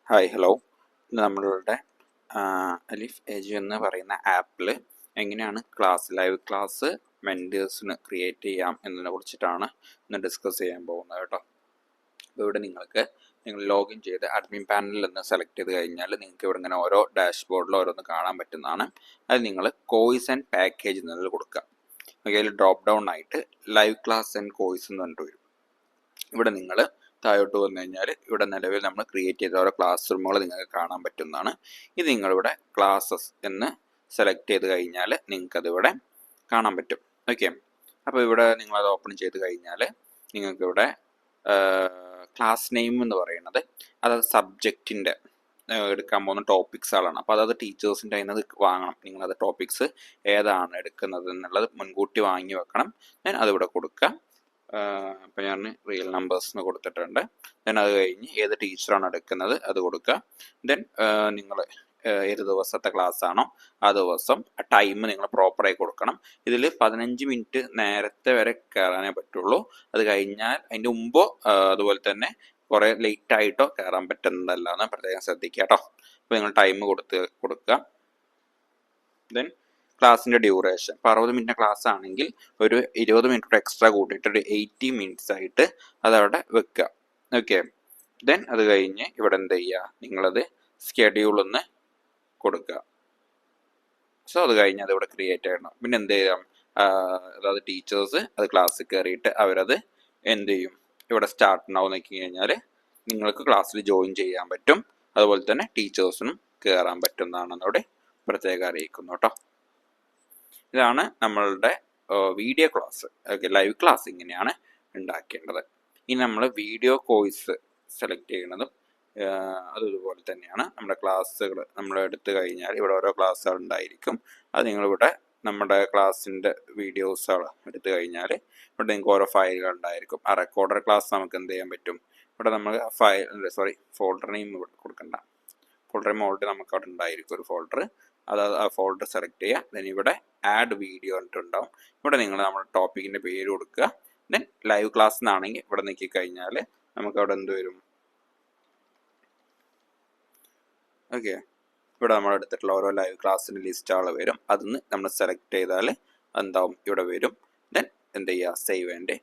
Hi hello. നമ്മളുടെ അലിഫ് എജു എന്ന് പറയുന്ന ആപ്പിൽ എങ്ങനെയാണ് ലൈവ് ക്ലാസ് മെൻറ്റേഴ്സിന് ക്രിയേറ്റ് ചെയ്യാം എന്നതിനെ കുറിച്ചിട്ടാണ് ഇന്ന് ഡിസ്കസ് ചെയ്യാൻ പോകുന്നത് കേട്ടോ. അപ്പോൾ ഇവിടെ നിങ്ങൾ ലോഗിൻ ചെയ്ത് അഡ്മിൻ പാനലിൽ നിന്ന് സെലക്ട് ചെയ്ത് കഴിഞ്ഞാൽ നിങ്ങൾക്ക് ഇവിടെ ഇങ്ങനെ ഓരോ ഡാഷ്ബോർഡിൽ ഓരോന്ന് കാണാൻ പറ്റുന്നതാണ്. അത് നിങ്ങൾ കോഴ്സ് ആൻഡ് പാക്കേജ് എന്നതിൽ കൊടുക്കുക. അതിൽ ഡ്രോപ്പ് ഡൗൺ ആയിട്ട് ലൈവ് ക്ലാസ് ആൻഡ് കോഴ്സ് എന്ന് പറഞ്ഞിട്ട് വരും. ഇവിടെ നിങ്ങൾ താഴോട്ട് വന്നു കഴിഞ്ഞാൽ ഇവിടെ നിലവിൽ നമ്മൾ ക്രിയേറ്റ് ചെയ്ത ഓരോ ക്ലാസ് റൂമുകൾ നിങ്ങൾക്ക് കാണാൻ പറ്റുന്നതാണ്. ഇത് നിങ്ങളിവിടെ ക്ലാസ്സസ് എന്ന് സെലക്ട് ചെയ്ത് കഴിഞ്ഞാൽ നിങ്ങൾക്കതിവിടെ കാണാൻ പറ്റും. ഓക്കെ, അപ്പോൾ ഇവിടെ നിങ്ങളത് ഓപ്പൺ ചെയ്ത് കഴിഞ്ഞാൽ നിങ്ങൾക്കിവിടെ ക്ലാസ് നെയിം എന്ന് പറയുന്നത് അതായത് സബ്ജക്റ്റിൻ്റെ എടുക്കാൻ പോകുന്ന ടോപ്പിക്സുകളാണ്. അപ്പോൾ അതായത് ടീച്ചേഴ്സിൻ്റെ കയ്യിൽ നിന്ന് വാങ്ങണം. നിങ്ങളത് ടോപ്പിക്സ് ഏതാണ് എടുക്കുന്നത് എന്നുള്ളത് മുൻകൂട്ടി വാങ്ങി വെക്കണം. ഞാൻ അതിവിടെ കൊടുക്കുക. അപ്പോൾ ഞാൻ റിയൽ നമ്പേഴ്സിന് കൊടുത്തിട്ടുണ്ട്. ദെൻ അത് കഴിഞ്ഞ് ഏത് ടീച്ചറാണ് എടുക്കുന്നത് അത് കൊടുക്കുക. ദെൻ നിങ്ങൾ ഏത് ദിവസത്തെ ക്ലാസ് ആണോ ആ ദിവസം ടൈം നിങ്ങൾ പ്രോപ്പറായി കൊടുക്കണം. ഇതിൽ 15 മിനിറ്റ് നേരത്തെ വരെ കയറാനേ പറ്റുള്ളൂ. അത് കഴിഞ്ഞാൽ അതിൻ്റെ മുമ്പോ അതുപോലെ തന്നെ കുറേ ലേറ്റ് ആയിട്ടോ കയറാൻ പറ്റുന്നതല്ല എന്ന് പ്രത്യേകം ശ്രദ്ധിക്കുക കേട്ടോ. അപ്പോൾ നിങ്ങൾ ടൈം കൊടുക്കുക. ദെൻ ക്ലാസ്സിൻ്റെ ഡ്യൂറേഷൻ ഇപ്പോൾ 60 മിനിറ്റ് ക്ലാസ് ആണെങ്കിൽ ഒരു 20 മിനിറ്റ് എക്സ്ട്രാ കൂട്ടിയിട്ട് ഒരു 80 മിനിറ്റ്സ് ആയിട്ട് അതവിടെ വെക്കുക. ഓക്കെ, ദെൻ അത് കഴിഞ്ഞ് ഇവിടെ എന്ത് ചെയ്യുക, നിങ്ങളത് സ്കെഡ്യൂൾ ഒന്ന് കൊടുക്കുക. സോ അത് കഴിഞ്ഞ് അതിവിടെ ക്രിയേറ്റ് ചെയ്യണം. പിന്നെ എന്ത് ചെയ്യാം, അതായത് ടീച്ചേഴ്സ് അത് ക്ലാസ്സിൽ കയറിയിട്ട് അവരത് എന്ത് ചെയ്യും, ഇവിടെ സ്റ്റാർട്ട് ഉണ്ടാവും നോക്കി കഴിഞ്ഞാൽ നിങ്ങൾക്ക് ക്ലാസ്സിൽ ജോയിൻ ചെയ്യാൻ പറ്റും. അതുപോലെ തന്നെ ടീച്ചേഴ്സിനും കയറാൻ പറ്റുന്നതാണെന്നോടെ പ്രത്യേകം അറിയിക്കുന്നു കേട്ടോ. ഇതാണ് നമ്മളുടെ video class. Okay, live class ഇങ്ങനെയാണ് ഉണ്ടാക്കേണ്ടത്. ഇനി നമ്മൾ വീഡിയോ കോഴ്സ് സെലക്ട് ചെയ്യുന്നതും അതുപോലെ തന്നെയാണ്. നമ്മുടെ ക്ലാസ്സുകൾ നമ്മൾ എടുത്തു കഴിഞ്ഞാൽ ഇവിടെ ഓരോ ക്ലാസ്സുകൾ ഉണ്ടായിരിക്കും. അത് നിങ്ങളിവിടെ നമ്മുടെ ക്ലാസ്സിൻ്റെ വീഡിയോസുകൾ എടുത്തു കഴിഞ്ഞാൽ ഇവിടെ നിങ്ങൾക്ക് ഓരോ ഫയലുകൾ ഉണ്ടായിരിക്കും. ആ റെക്കോർഡർ ക്ലാസ് നമുക്ക് എന്ത് ചെയ്യാൻ പറ്റും, ഇവിടെ നമ്മൾ ഫോൾഡർ നെയിം കൊടുക്കണ്ട. ഫോൾഡർ നെയിം ഓൾറെഡി നമുക്ക് അവിടെ ഉണ്ടായിരിക്കും ഒരു ഫോൾഡർ. അതായത് ആ ഫോൾഡർ സെലക്ട് ചെയ്യുക. ദെൻ ഇവിടെ ആഡ് വീഡിയോ എന്നിട്ടുണ്ടാവും. ഇവിടെ നിങ്ങൾ നമ്മുടെ ടോപ്പിക്കിൻ്റെ പേര് കൊടുക്കുക. ദെൻ ലൈവ് ക്ലാസ് എന്നാണെങ്കിൽ ഇവിടെ നോക്കി കഴിഞ്ഞാൽ നമുക്ക് അവിടെ എന്ത് വരും, ഓക്കെ, ഇവിടെ നമ്മൾ എടുത്തിട്ടുള്ള ഓരോ ലൈവ് ക്ലാസ്സിൻ്റെ ലിസ്റ്റുകൾ വരും. അതിന്ന് നമ്മൾ സെലക്ട് ചെയ്താൽ എന്താവും ഇവിടെ വരും. ദെൻ എന്ത് ചെയ്യുക, സേവ് ആൻഡ്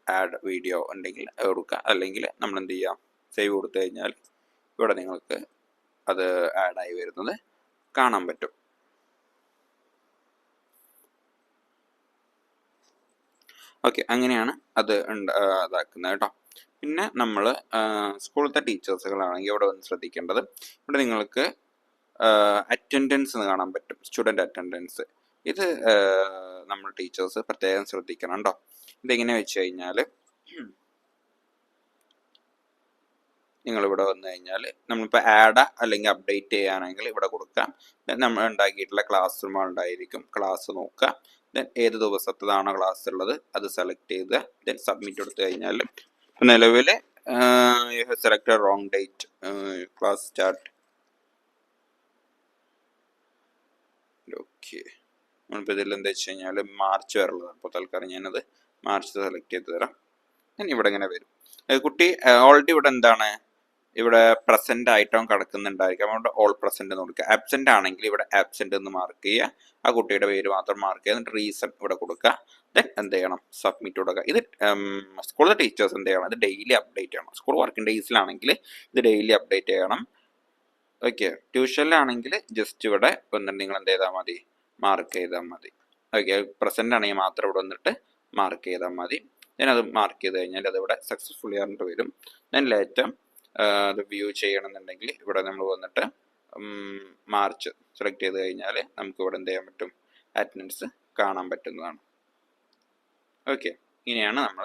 ആഡ് വീഡിയോ ഉണ്ടെങ്കിൽ കൊടുക്കുക. അല്ലെങ്കിൽ നമ്മൾ എന്ത് ചെയ്യാം, സേവ് കൊടുത്തു കഴിഞ്ഞാൽ ഇവിടെ നിങ്ങൾക്ക് അത് ആഡായി വരുന്നത് കാണാൻ പറ്റും. ഓക്കെ, അങ്ങനെയാണ് അത് ഇതാക്കുന്നത് കേട്ടോ. പിന്നെ നമ്മൾ സ്കൂളത്തെ ടീച്ചേഴ്സുകളാണെങ്കിൽ ഇവിടെ വന്ന് ശ്രദ്ധിക്കേണ്ടത്, ഇവിടെ നിങ്ങൾക്ക് അറ്റൻഡൻസ് എന്ന് കാണാൻ പറ്റും, സ്റ്റുഡൻറ്റ് അറ്റൻഡൻസ്. ഇത് നമ്മൾ ടീച്ചേഴ്സ് പ്രത്യേകം ശ്രദ്ധിക്കണം കേട്ടോ. ഇതെങ്ങനെ വെച്ച് കഴിഞ്ഞാൽ നിങ്ങളിവിടെ വന്നു കഴിഞ്ഞാൽ നമ്മളിപ്പോൾ ആഡ് അല്ലെങ്കിൽ അപ്ഡേറ്റ് ചെയ്യാനാണെങ്കിൽ ഇവിടെ കൊടുക്കാം. നമ്മൾ ഉണ്ടാക്കിയിട്ടുള്ള ക്ലാസ് റൂമുകൾ ഉണ്ടായിരിക്കും, ക്ലാസ് നോക്കുക. ദെൻ ഏത് ദിവസത്തതാണോ ക്ലാസ് ഉള്ളത് അത് സെലക്ട് ചെയ്ത് ദെൻ സബ്മിറ്റ് കൊടുത്തു കഴിഞ്ഞാൽ നിലവിൽ you have selected wrong date, class start. Okay, നമ്മളിപ്പോൾ ഇതിൽ എന്താ വെച്ച് കഴിഞ്ഞാൽ മാർച്ച് വരെയുള്ളത്. അപ്പോൾ തൽക്കാലം ഞാനത് മാർച്ച് സെലക്ട് ചെയ്ത് തരാം. ദെൻ ഇവിടെ ഇങ്ങനെ വരും. കുട്ടി ഓൾറെഡി ഇവിടെ എന്താണ്, ഇവിടെ പ്രസന്റ് ആയിട്ടും കിടക്കുന്നുണ്ടായിരിക്കും. അതുകൊണ്ട് ഓൾ പ്രസന്റ് എന്ന് കൊടുക്കുക. ആബ്സെന്റ് ആണെങ്കിൽ ഇവിടെ ആബ്സെന്റ് എന്ന് മാർക്ക് ചെയ്യുക. ആ കുട്ടിയുടെ പേര് മാത്രം മാർക്ക് ചെയ്യുക. എന്നിട്ട് റീസൺ ഇവിടെ കൊടുക്കുക. ദെൻ എന്ത് ചെയ്യണം, സബ്മിറ്റ് കൊടുക്കുക. ഇത് സ്കൂളിലെ ടീച്ചേഴ്സ് എന്ത് ചെയ്യണം, ഇത് ഡെയിലി അപ്ഡേറ്റ് ചെയ്യണം. സ്കൂൾ വർക്കിംഗ് ഡേയ്സിലാണെങ്കിൽ ഇത് ഡെയിലി അപ്ഡേറ്റ് ചെയ്യണം. ഓക്കെ, ട്യൂഷനിലാണെങ്കിൽ ജസ്റ്റ് ഇവിടെ വന്നിട്ട് നിങ്ങൾ എന്ത് ചെയ്താൽ മതി, മാർക്ക് ചെയ്താൽ മതി. ഓക്കെ, പ്രസന്റ് ആണെങ്കിൽ മാത്രം ഇവിടെ വന്നിട്ട് മാർക്ക് ചെയ്താൽ മതി. ദെൻ അത് മാർക്ക് ചെയ്ത് കഴിഞ്ഞാൽ അതിവിടെ സക്സസ്ഫുള്ളി ആയിട്ട് വരും. ദെൻ ലേറ്റം അത് വ്യൂ ചെയ്യണമെന്നുണ്ടെങ്കിൽ ഇവിടെ നമ്മൾ വന്നിട്ട് മാർച്ച് സെലക്ട് ചെയ്ത് കഴിഞ്ഞാൽ നമുക്ക് ഇവിടെ എന്ത് ചെയ്യാൻ പറ്റും, അറ്റൻഡൻസ് കാണാൻ പറ്റുന്നതാണ്. ഓക്കെ, ഇങ്ങനെയാണ് നമ്മൾ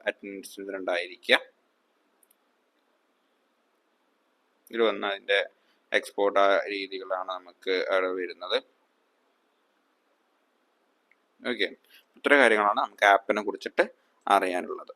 അറ്റൻഡൻസ് ഉണ്ടായിരിക്കുക. ഇതിൽ വന്ന അതിൻ്റെ എക്സ്പോർട്ട് രീതികളാണ് നമുക്ക് അവിടെ വരുന്നത്. ഓക്കെ, ഇത്ര കാര്യങ്ങളാണ് നമുക്ക് ആപ്പിനെ കുറിച്ചിട്ട് അറിയാനുള്ളത്.